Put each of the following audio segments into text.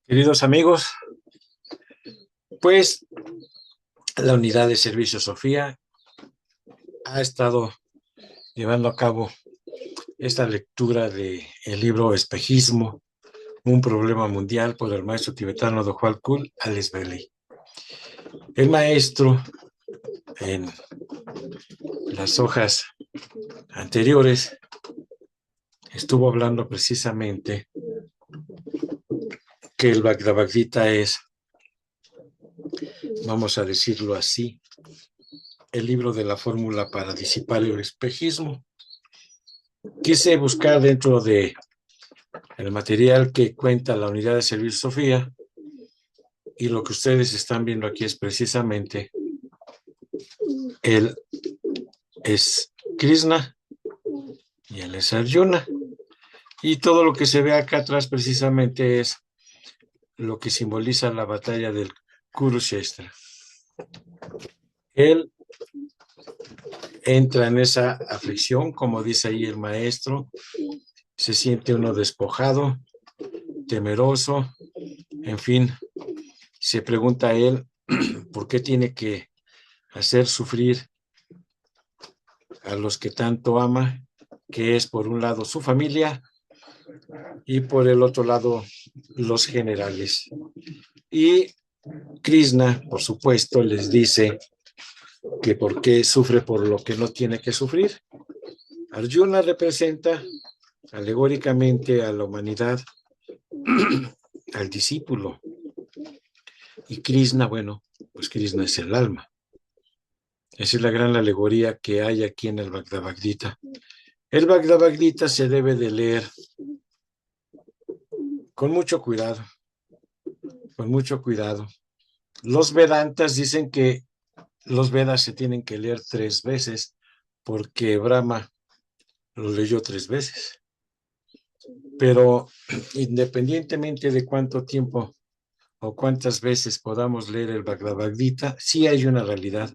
Queridos amigos, pues la unidad de servicio Sofía ha estado llevando a cabo esta lectura de el libro Espejismo, un problema mundial por el maestro tibetano Dojwal Kul Alesveli. El maestro en las hojas anteriores estuvo hablando precisamente que el Bhagavad Gita es, vamos a decirlo así, el libro de la fórmula para disipar el espejismo. Quise buscar dentro de el material que cuenta la unidad de servicio Sofía, y lo que ustedes están viendo aquí es precisamente él es Krishna y él es Arjuna, y todo lo que se ve acá atrás precisamente es lo que simboliza la batalla del Kurukshetra. Él entra en esa aflicción, como dice ahí el maestro, se siente uno despojado, temeroso, en fin, se pregunta a él por qué tiene que hacer sufrir a los que tanto ama, que es por un lado su familia y por el otro lado los generales. Y Krishna, por supuesto, les dice que por qué sufre por lo que no tiene que sufrir. Arjuna representa alegóricamente a la humanidad, al discípulo, y Krishna, bueno, pues Krishna es el alma. Esa es la gran alegoría que hay aquí en el Bhagavad Gita. El Bhagavad Gita se debe de leer con mucho cuidado, con mucho cuidado. Los Vedantas dicen que los Vedas se tienen que leer 3 veces porque Brahma lo leyó 3 veces. Pero independientemente de cuánto tiempo o cuántas veces podamos leer el Bhagavad Gita, sí hay una realidad.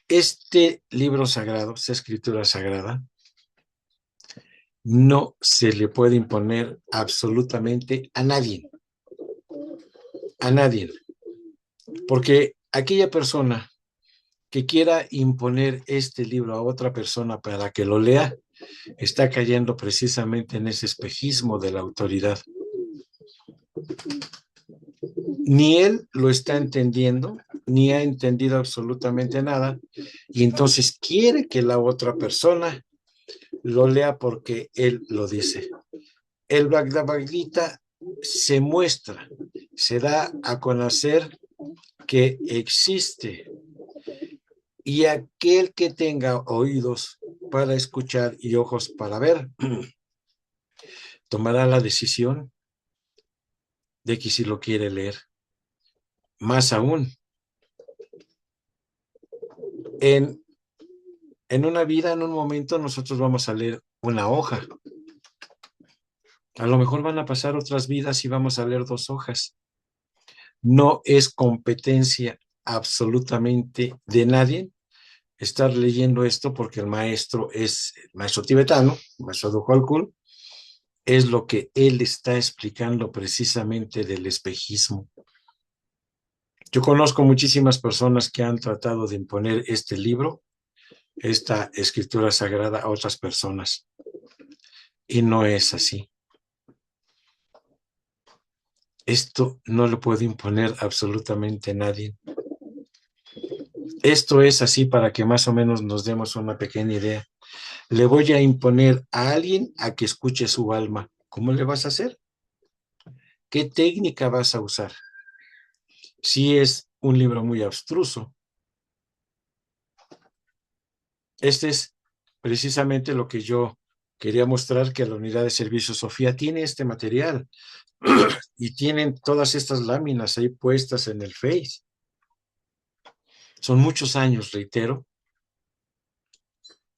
Este libro sagrado, esta escritura sagrada, no se le puede imponer absolutamente a nadie, porque aquella persona que quiera imponer este libro a otra persona para que lo lea, está cayendo precisamente en ese espejismo de la autoridad. Ni él lo está entendiendo, ni ha entendido absolutamente nada, y entonces quiere que la otra persona lo lea porque él lo dice. El Bhagavad Gita se muestra, se da a conocer que existe, y aquel que tenga oídos para escuchar y ojos para ver, tomará la decisión de que si lo quiere leer. Más aún, en una vida, en un momento, nosotros vamos a leer una hoja. A lo mejor van a pasar otras vidas y vamos a leer 2 hojas. No es competencia absolutamente de nadie estar leyendo esto, porque el maestro es el maestro tibetano, el maestro Dojwal Kul, es lo que él está explicando precisamente del espejismo. Yo conozco muchísimas personas que han tratado de imponer este libro, esta escritura sagrada, a otras personas, y no es así. Esto no lo puede imponer absolutamente nadie. Esto es así para que más o menos nos demos una pequeña idea. Le voy a imponer a alguien a que escuche su alma. ¿Cómo le vas a hacer? ¿Qué técnica vas a usar? Si es un libro muy abstruso. Este es precisamente lo que yo quería mostrar, que la unidad de servicio Sofía tiene este material y tienen todas estas láminas ahí puestas en el Face. Son muchos años, reitero,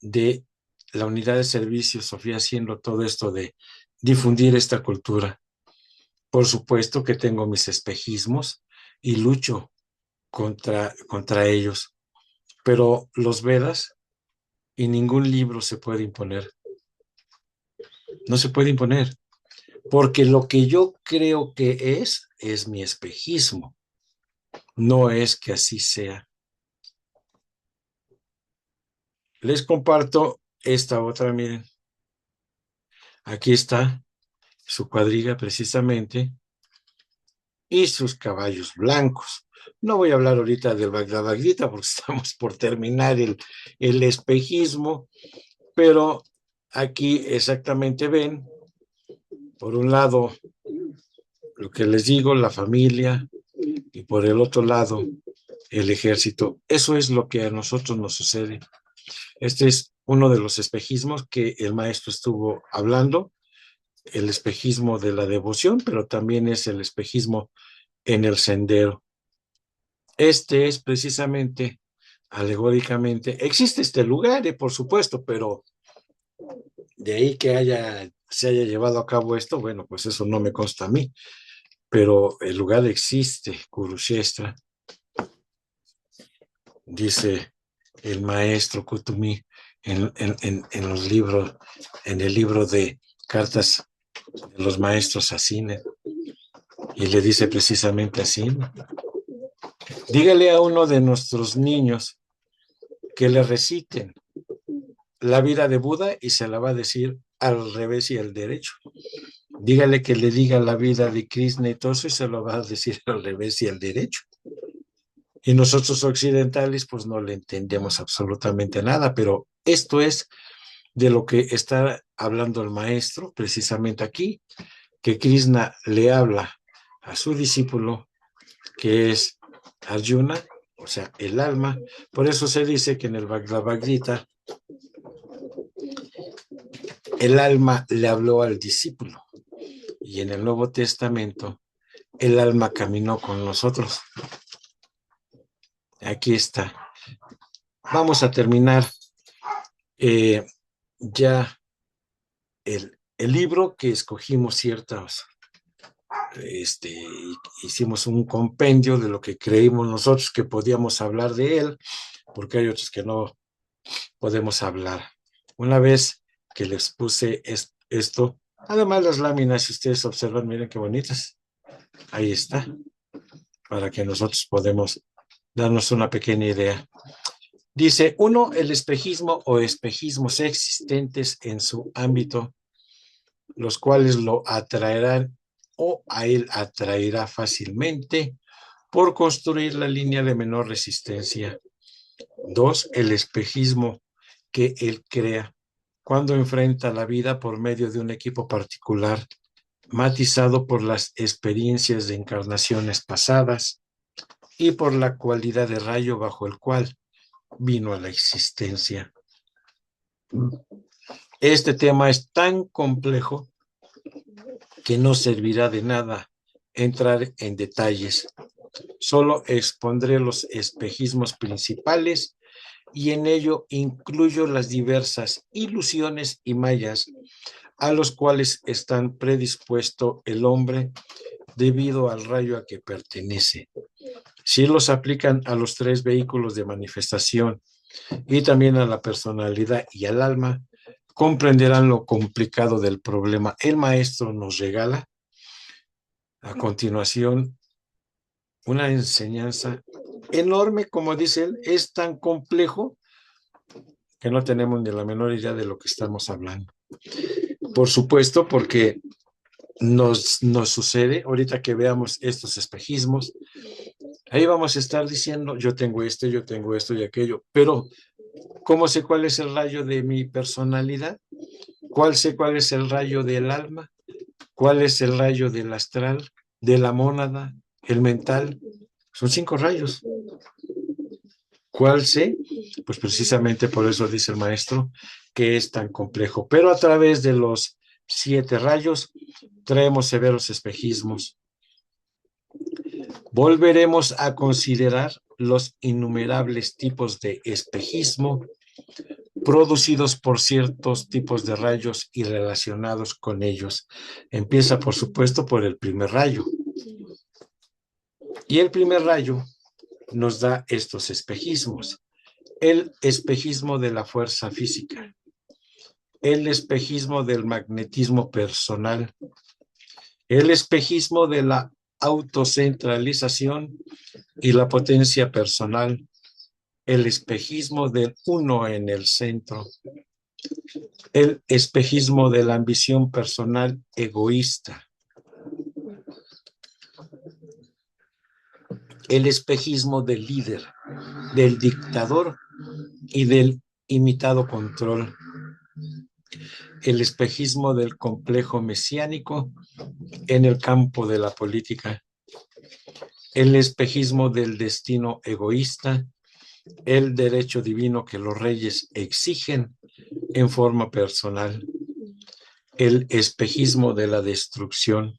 de la unidad de servicio Sofía haciendo todo esto de difundir esta cultura. Por supuesto que tengo mis espejismos y lucho contra ellos, pero los Vedas y ningún libro se puede imponer. No se puede imponer. porque lo que yo creo que es mi espejismo, no es que así sea. Les comparto esta otra, miren, aquí está su cuadriga precisamente y sus caballos blancos. No voy a hablar ahorita del Bhagavad Gita porque estamos por terminar el espejismo, pero aquí exactamente ven, por un lado, lo que les digo, la familia, y por el otro lado, el ejército. Eso es lo que a nosotros nos sucede. Este es uno de los espejismos que el maestro estuvo hablando, el espejismo de la devoción, pero también es el espejismo en el sendero. Este es precisamente, alegóricamente, existe este lugar, por supuesto, pero de ahí que se haya llevado a cabo esto, bueno, pues eso no me consta a mí, pero el lugar existe, Kurukshetra, dice el maestro Kutumi en los libros, en el libro de cartas de los maestros Asine, y le dice precisamente así, ¿no? Dígale a uno de nuestros niños que le reciten la vida de Buda y se la va a decir al revés y al derecho. Dígale que le diga la vida de Krishna y todo eso y se lo va a decir al revés y al derecho. Y nosotros occidentales pues no le entendemos absolutamente nada, pero esto es de lo que está hablando el maestro precisamente aquí, que Krishna le habla a su discípulo, que es Arjuna, o sea, el alma. Por eso se dice que en el Bhagavad Gita el alma le habló al discípulo y en el Nuevo Testamento el alma caminó con nosotros. Aquí está. Vamos a terminar ya el libro que escogimos ciertas, hicimos un compendio de lo que creímos nosotros que podíamos hablar de él, porque hay otros que no podemos hablar. Una vez que les puse esto, además las láminas, si ustedes observan, miren qué bonitas. Ahí está, para que nosotros podamos darnos una pequeña idea. Dice, uno, el espejismo o espejismos existentes en su ámbito, los cuales lo atraerán o a él atraerá fácilmente por construir la línea de menor resistencia. Dos, el espejismo que él crea cuando enfrenta la vida por medio de un equipo particular, matizado por las experiencias de encarnaciones pasadas y por la cualidad de rayo bajo el cual vino a la existencia. Este tema es tan complejo que no servirá de nada entrar en detalles. Solo expondré los espejismos principales y en ello incluyo las diversas ilusiones y mallas a los cuales están predispuesto el hombre debido al rayo a que pertenece. Si los aplican a los tres vehículos de manifestación y también a la personalidad y al alma, comprenderán lo complicado del problema. El maestro nos regala a continuación una enseñanza enorme, como dice él, es tan complejo que no tenemos ni la menor idea de lo que estamos hablando. Por supuesto, porque nos sucede, ahorita que veamos estos espejismos, ahí vamos a estar diciendo, yo tengo esto y aquello, pero ¿cómo sé cuál es el rayo de mi personalidad? ¿Cuál es el rayo del alma? ¿Cuál es el rayo del astral, de la mónada, el mental? Son 5 rayos. ¿Cuál sé? Pues precisamente por eso dice el maestro que es tan complejo. Pero a través de los 7 rayos traemos severos espejismos. Volveremos a considerar los innumerables tipos de espejismo producidos por ciertos tipos de rayos y relacionados con ellos. Empieza, por supuesto, por el primer rayo. Y el primer rayo nos da estos espejismos. El espejismo de la fuerza física, el espejismo del magnetismo personal, El espejismo de la autocentralización y la potencia personal. El espejismo del uno en el centro. El espejismo de la ambición personal egoísta. El espejismo del líder, del dictador y del imitado control. El espejismo del complejo mesiánico en el campo de la política. El espejismo del destino egoísta, el derecho divino que los reyes exigen en forma personal. El espejismo de la destrucción.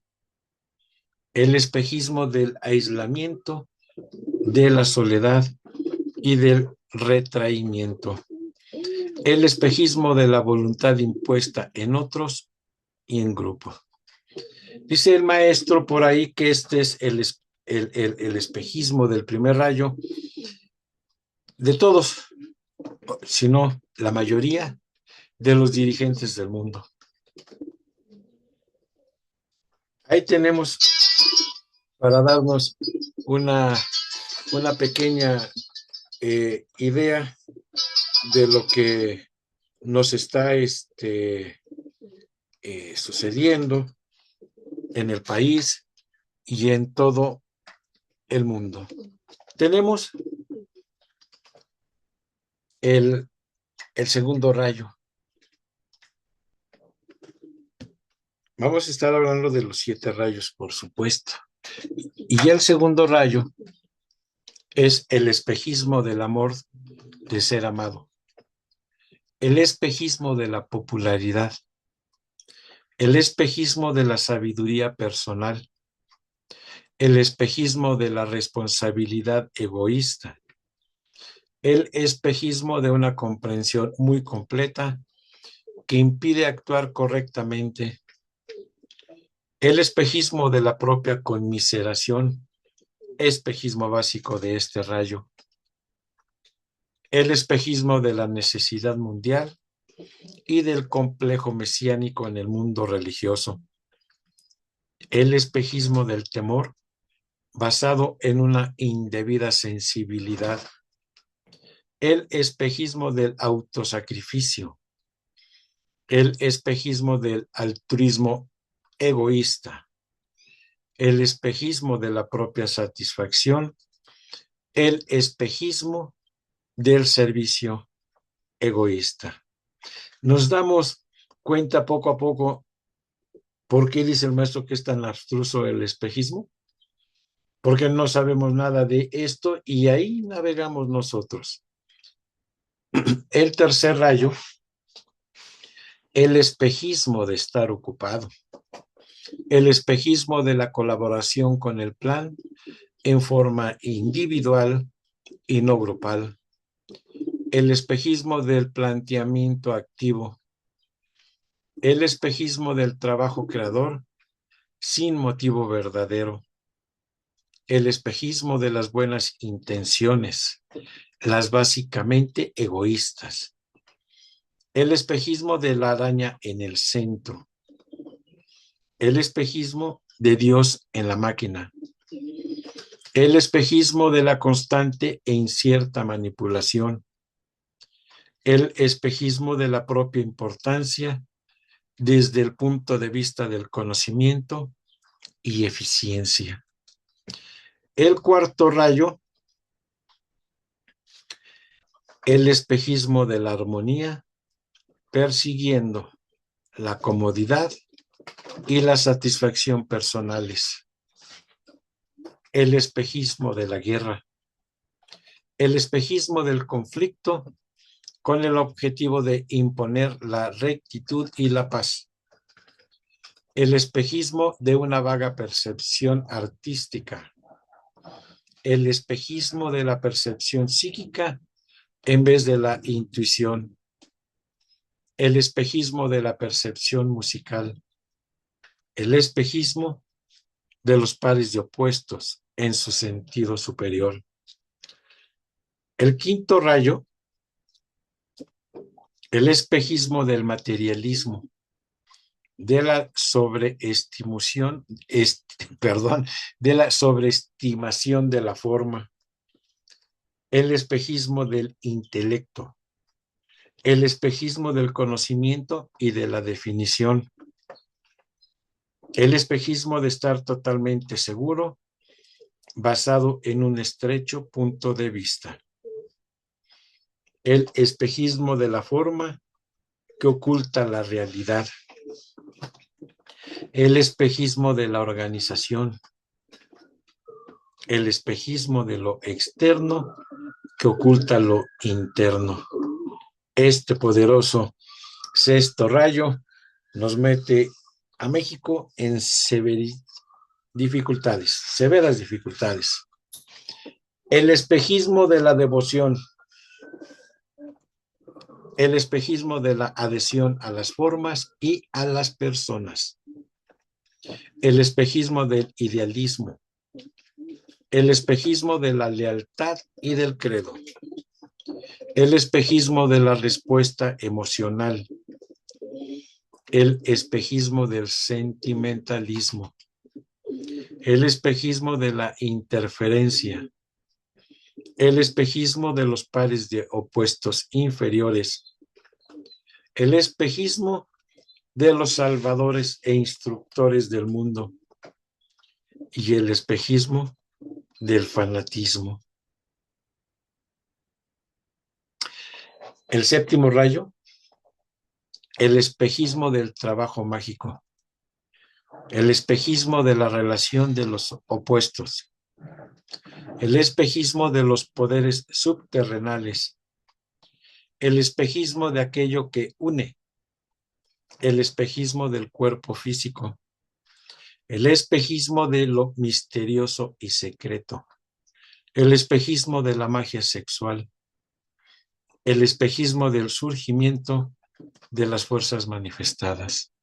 El espejismo del aislamiento, de la soledad y del retraimiento. El espejismo de la voluntad impuesta en otros y en grupo. Dice el maestro por ahí que este es el espejismo del primer rayo de todos, sino la mayoría de los dirigentes del mundo. Ahí tenemos para darnos una pequeña idea de lo que nos está sucediendo en el país y en todo el mundo. Tenemos el segundo rayo. Vamos a estar hablando de los 7 rayos, por supuesto. Y el segundo rayo es el espejismo del amor de ser amado. El espejismo de la popularidad. El espejismo de la sabiduría personal. El espejismo de la responsabilidad egoísta. El espejismo de una comprensión muy completa que impide actuar correctamente. El espejismo de la propia conmiseración, espejismo básico de este rayo. El espejismo de la necesidad mundial y del complejo mesiánico en el mundo religioso. El espejismo del temor basado en una indebida sensibilidad. El espejismo del autosacrificio. El espejismo del altruismo egoísta. El espejismo de la propia satisfacción. El espejismo del servicio egoísta. Nos damos cuenta poco a poco por qué dice el maestro que es tan abstruso el espejismo, porque no sabemos nada de esto y ahí navegamos nosotros. El tercer rayo, el espejismo de estar ocupado, el espejismo de la colaboración con el plan en forma individual y no grupal, el espejismo del planteamiento activo, el espejismo del trabajo creador sin motivo verdadero, el espejismo de las buenas intenciones, las básicamente egoístas, el espejismo de la araña en el centro, el espejismo de Dios en la máquina, el espejismo de la constante e incierta manipulación, el espejismo de la propia importancia desde el punto de vista del conocimiento y eficiencia. El cuarto rayo, el espejismo de la armonía, persiguiendo la comodidad y la satisfacción personales. El espejismo de la guerra. El espejismo del conflicto con el objetivo de imponer la rectitud y la paz. El espejismo de una vaga percepción artística. El espejismo de la percepción psíquica en vez de la intuición. El espejismo de la percepción musical. El espejismo de los pares de opuestos en su sentido superior. El quinto rayo, el espejismo del materialismo, de la sobreestimación, de la sobreestimación de la forma, el espejismo del intelecto, el espejismo del conocimiento y de la definición, el espejismo de estar totalmente seguro, basado en un estrecho punto de vista, el espejismo de la forma que oculta la realidad, el espejismo de la organización, el espejismo de lo externo que oculta lo interno. Este poderoso sexto rayo nos mete a México en severas dificultades. El espejismo de la devoción, el espejismo de la adhesión a las formas y a las personas, el espejismo del idealismo, el espejismo de la lealtad y del credo, el espejismo de la respuesta emocional, el espejismo del sentimentalismo, el espejismo de la interferencia, el espejismo de los pares de opuestos inferiores, el espejismo de los salvadores e instructores del mundo y el espejismo del fanatismo. El séptimo rayo, el espejismo del trabajo mágico, el espejismo de la relación de los opuestos, el espejismo de los poderes subterrenales, el espejismo de aquello que une, el espejismo del cuerpo físico, el espejismo de lo misterioso y secreto, el espejismo de la magia sexual, el espejismo del surgimiento de las fuerzas manifestadas.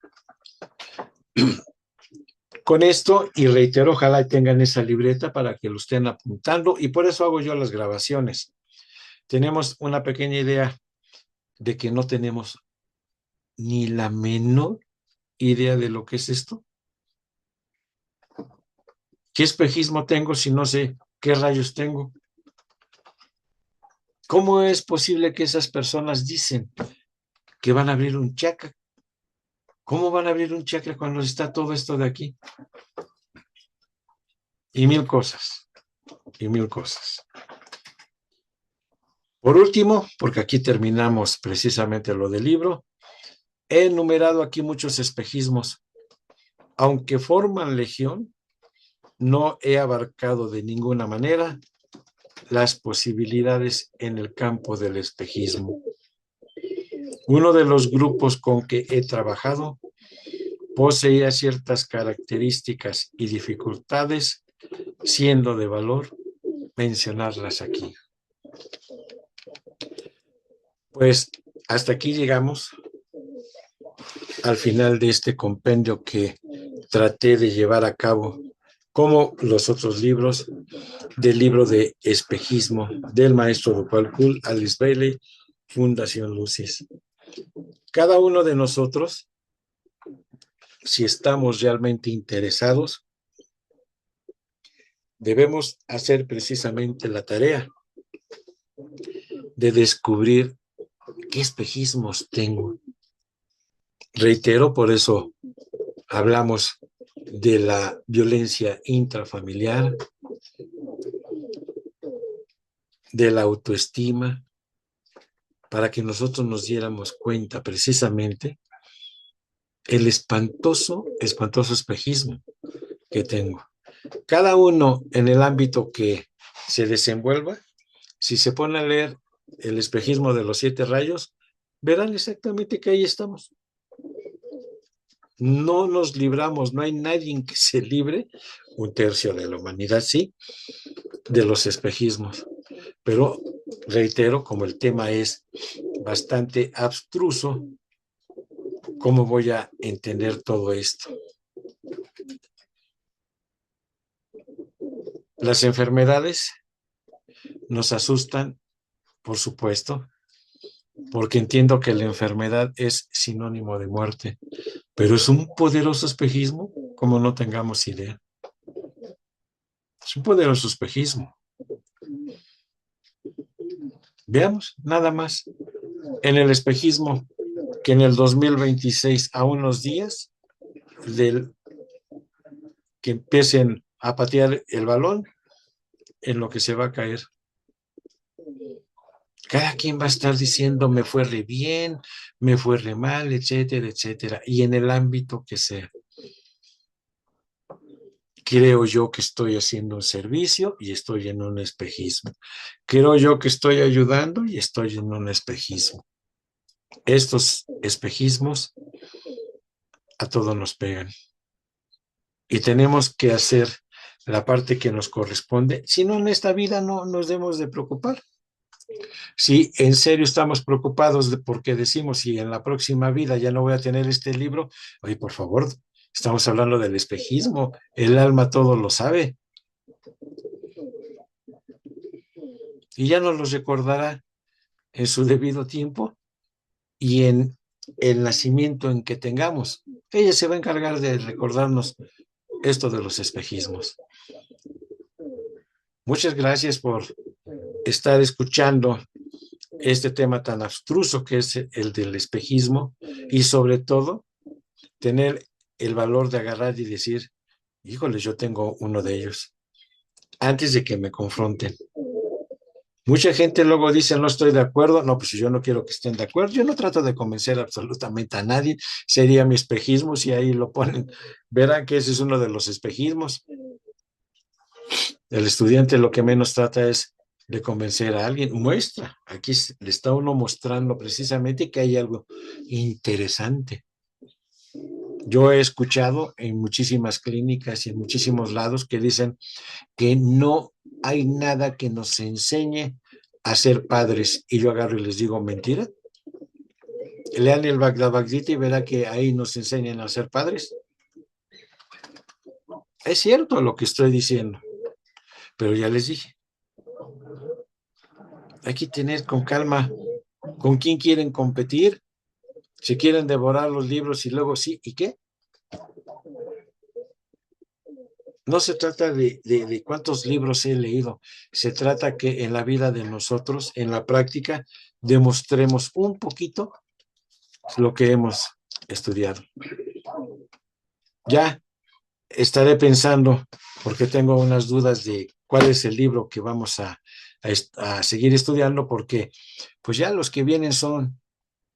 Con esto, y reitero, ojalá tengan esa libreta para que lo estén apuntando, y por eso hago yo las grabaciones. Tenemos una pequeña idea de que no tenemos ni la menor idea de lo que es esto. ¿Qué espejismo tengo si no sé qué rayos tengo? ¿Cómo es posible que esas personas dicen que van a abrir un chakra? ¿Cómo van a abrir un chakra cuando está todo esto de aquí? Y mil cosas, y mil cosas. Por último, porque aquí terminamos precisamente lo del libro, he enumerado aquí muchos espejismos. Aunque forman legión, no he abarcado de ninguna manera las posibilidades en el campo del espejismo. Uno de los grupos con que he trabajado poseía ciertas características y dificultades, siendo de valor mencionarlas aquí. Pues hasta aquí llegamos al final de este compendio que traté de llevar a cabo, como los otros libros, del libro de espejismo del maestro Dopal Kul, Alice Bailey, Fundación Lucis. Cada uno de nosotros, si estamos realmente interesados, debemos hacer precisamente la tarea de descubrir qué espejismos tengo. Reitero, por eso hablamos de la violencia intrafamiliar, de la autoestima, para que nosotros nos diéramos cuenta precisamente el espantoso espejismo que tengo. Cada uno en el ámbito que se desenvuelva, si se pone a leer el espejismo de los 7 rayos, verán exactamente que ahí estamos. No nos libramos, no hay nadie que se libre, un tercio de la humanidad sí, de los espejismos. Pero reitero, como el tema es bastante abstruso, ¿cómo voy a entender todo esto? Las enfermedades nos asustan, por supuesto, porque entiendo que la enfermedad es sinónimo de muerte. Pero es un poderoso espejismo, como no tengamos idea. Es un poderoso espejismo. Veamos, nada más. En el espejismo, que en el 2026, a unos días del que empiecen a patear el balón, en lo que se va a caer. Cada quien va a estar diciendo, me fue re bien, me fue re mal, etcétera, etcétera. Y en el ámbito que sea. Creo yo que estoy haciendo un servicio y estoy en un espejismo. Creo yo que estoy ayudando y estoy en un espejismo. Estos espejismos a todos nos pegan. Y tenemos que hacer la parte que nos corresponde. Si no, en esta vida no nos debemos de preocupar. Si en serio estamos preocupados porque decimos, si en la próxima vida ya no voy a tener este libro, oye, por favor, estamos hablando del espejismo. El alma todo lo sabe. Y ya nos los recordará en su debido tiempo y en el nacimiento en que tengamos. Ella se va a encargar de recordarnos esto de los espejismos. Muchas gracias por estar escuchando este tema tan abstruso que es el del espejismo y sobre todo tener el valor de agarrar y decir, híjole, yo tengo uno de ellos, antes de que me confronten. Mucha gente luego dice, no estoy de acuerdo. No, pues yo no quiero que estén de acuerdo. Yo no trato de convencer absolutamente a nadie. Sería mi espejismo si ahí lo ponen. Verán que ese es uno de los espejismos. El estudiante lo que menos trata es de convencer a alguien. Muestra. Aquí le está uno mostrando precisamente que hay algo interesante. Yo he escuchado en muchísimas clínicas y en muchísimos lados que dicen que no hay nada que nos enseñe a ser padres. Y yo agarro y les digo, mentira. Lean el Bhagavad Gita y verá que ahí nos enseñan a ser padres. Es cierto lo que estoy diciendo, pero ya les dije, hay que tener con calma con quién quieren competir, si quieren devorar los libros y luego sí, ¿y qué? No se trata de cuántos libros he leído, se trata que en la vida de nosotros, en la práctica, demostremos un poquito lo que hemos estudiado. Ya estaré pensando, porque tengo unas dudas de cuál es el libro que vamos a seguir estudiando, porque pues ya los que vienen son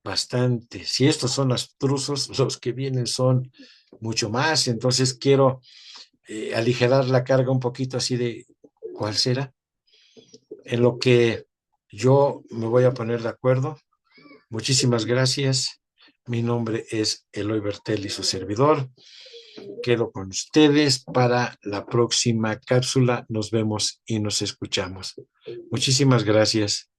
bastantes, si estos son abstrusos, los que vienen son mucho más, entonces quiero aligerar la carga un poquito así de cuál será, en lo que yo me voy a poner de acuerdo. Muchísimas gracias. Mi nombre es Eloy Bertel y su servidor. Quedo con ustedes para la próxima cápsula. Nos vemos y nos escuchamos. Muchísimas gracias.